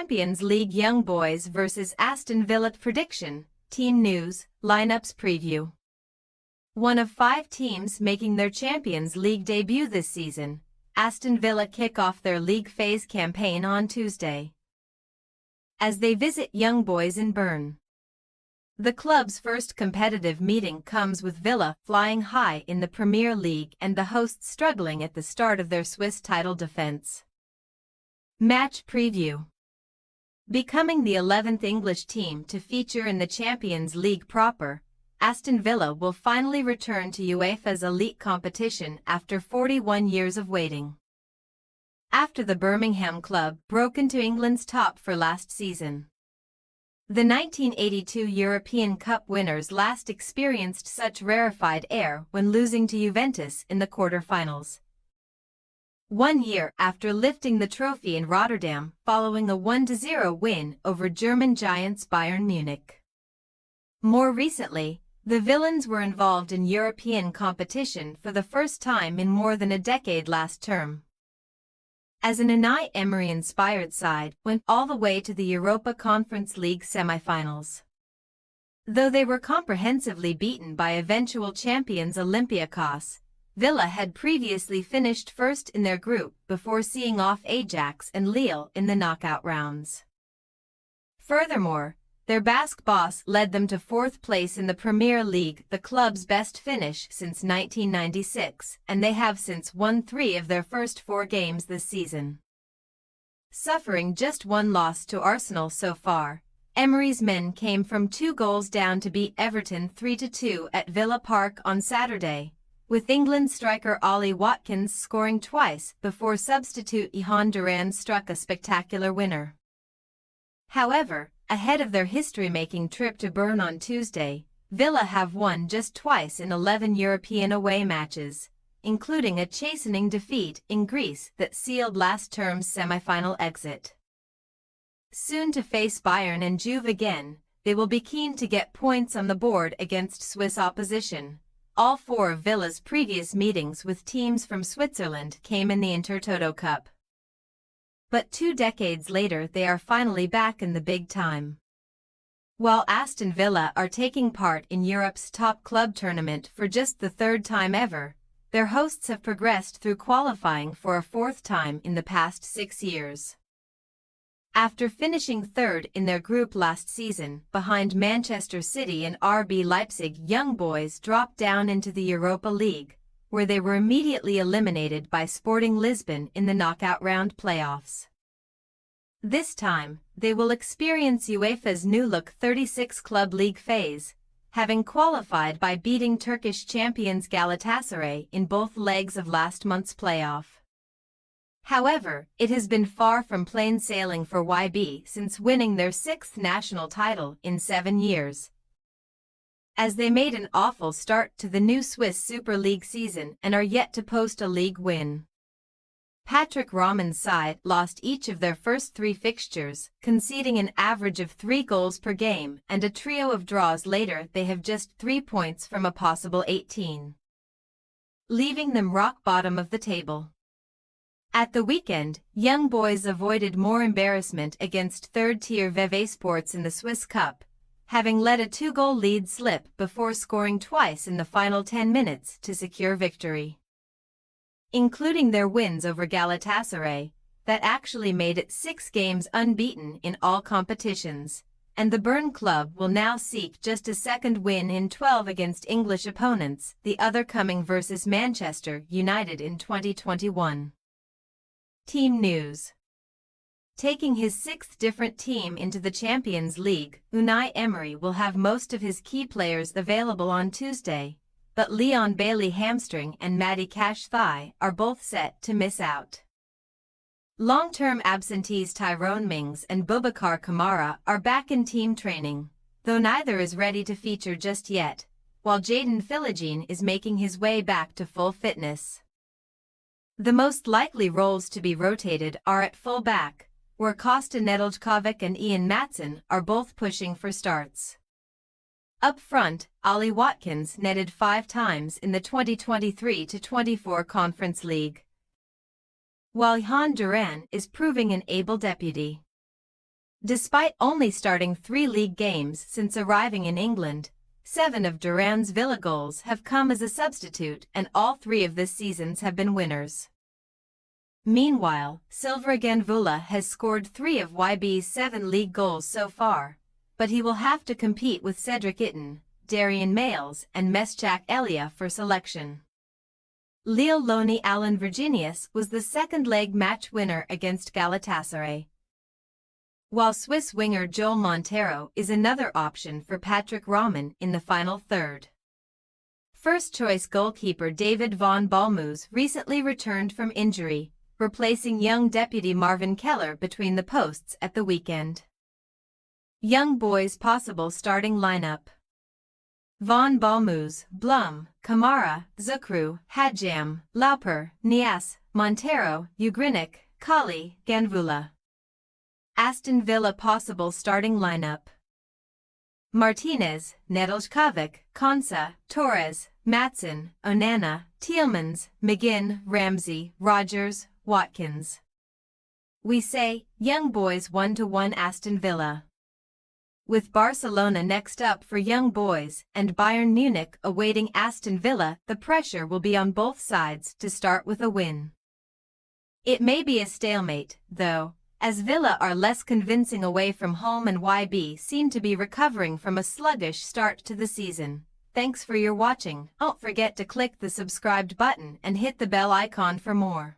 Champions League Young Boys vs Aston Villa prediction, team news, lineups preview. One of 5 teams making their Champions League debut this season, Aston Villa kick off their league phase campaign on Tuesday as they visit Young Boys in Bern. The club's first competitive meeting comes with Villa flying high in the Premier League and the hosts struggling at the start of their Swiss title defense. Match preview. Becoming the 11th English team to feature in the Champions League proper, Aston Villa will finally return to UEFA's elite competition after 41 years of waiting. After the Birmingham club broke into England's top for last season. The 1982 European Cup winners last experienced such rarefied air when losing to Juventus in the quarter-finals. 1 year after lifting the trophy in Rotterdam following a 1-0 win over German giants Bayern Munich. More recently, the Villains were involved in European competition for the first time in more than a decade last term, as an Unai Emery-inspired side went all the way to the Europa Conference League semi-finals. Though they were comprehensively beaten by eventual champions Olympiacos, Villa had previously finished first in their group before seeing off Ajax and Lille in the knockout rounds. Furthermore, their Basque boss led them to 4th place in the Premier League, the club's best finish since 1996, and they have since won 3 of their first 4 games this season. Suffering just 1 loss to Arsenal so far, Emery's men came from 2 goals down to beat Everton 3-2 at Villa Park on Saturday, with England striker Ollie Watkins scoring twice before substitute Johan Duran struck a spectacular winner. However, ahead of their history-making trip to Bern on Tuesday, Villa have won just twice in 11 European away matches, including a chastening defeat in Greece that sealed last term's semi-final exit. Soon to face Bayern and Juve again, they will be keen to get points on the board against Swiss opposition. All 4 of Villa's previous meetings with teams from Switzerland came in the Intertoto Cup. But 2 decades later they are finally back in the big time. While Aston Villa are taking part in Europe's top club tournament for just the 3rd time ever, their hosts have progressed through qualifying for a 4th time in the past 6 years. After finishing 3rd in their group last season behind Manchester City and RB Leipzig, Young Boys dropped down into the Europa League, where they were immediately eliminated by Sporting Lisbon in the knockout round playoffs. This time, they will experience UEFA's new-look 36-club league phase, having qualified by beating Turkish champions Galatasaray in both legs of last month's playoff. However, it has been far from plain sailing for YB since winning their 6th national title in 7 years, as they made an awful start to the new Swiss Super League season and are yet to post a league win. Patrick Rahman's side lost each of their first 3 fixtures, conceding an average of 3 goals per game, and a trio of draws later they have just 3 points from a possible 18, leaving them rock bottom of the table. At the weekend, Young Boys avoided more embarrassment against 3rd-tier Vevey Sports in the Swiss Cup, having let a 2-goal lead slip before scoring twice in the final 10 minutes to secure victory, including their wins over Galatasaray, that actually made it 6 games unbeaten in all competitions, and the Bern club will now seek just a 2nd win in 12 against English opponents, the other coming versus Manchester United in 2021. Team news. Taking his 6th different team into the Champions League, Unai Emery will have most of his key players available on Tuesday, but Leon Bailey hamstring and Matty Cash thigh are both set to miss out. Long-term absentees Tyrone Mings and Boubacar Kamara are back in team training, though neither is ready to feature just yet, while Jadon Philogene is making his way back to full fitness. The most likely roles to be rotated are at full-back, where Kosta Nedeljkovic and Ian Maatsen are both pushing for starts. Up front, Ollie Watkins netted 5 times in the 2023-24 Conference League, while Johan Duran is proving an able deputy. Despite only starting 3 league games since arriving in England, 7 of Duran's Villa goals have come as a substitute and all 3 of this season's have been winners. Meanwhile, Villa has scored 3 of YB's 7 league goals so far, but he will have to compete with Cedric Itten, Darian Males and Meschak Elia for selection. Lille loanee Alan Virginius was the second leg match winner against Galatasaray, while Swiss winger Joel Montero is another option for Patrick Rahman in the final third. First-choice goalkeeper David van Balmoes recently returned from injury, replacing young deputy Marvin Keller between the posts at the weekend. Young boys' possible starting lineup: Van Balmoes, Blum, Kamara, Zukru, Hadjam, Lauper, Nias, Montero, Ugrinik, Kali, Ganvula. Aston Villa possible starting lineup: Martinez, Nedeljkovic, Konsa, Torres, Matson, Onana, Tielemans, McGinn, Ramsey, Rogers, Watkins. We say, young boys 1-1 Aston Villa. With Barcelona next up for young boys and Bayern Munich awaiting Aston Villa, the pressure will be on both sides to start with a win. It may be a stalemate, though, as Villa are less convincing away from home and YB seem to be recovering from a sluggish start to the season. Thanks for your watching. Don't forget to click the subscribed button and hit the bell icon for more.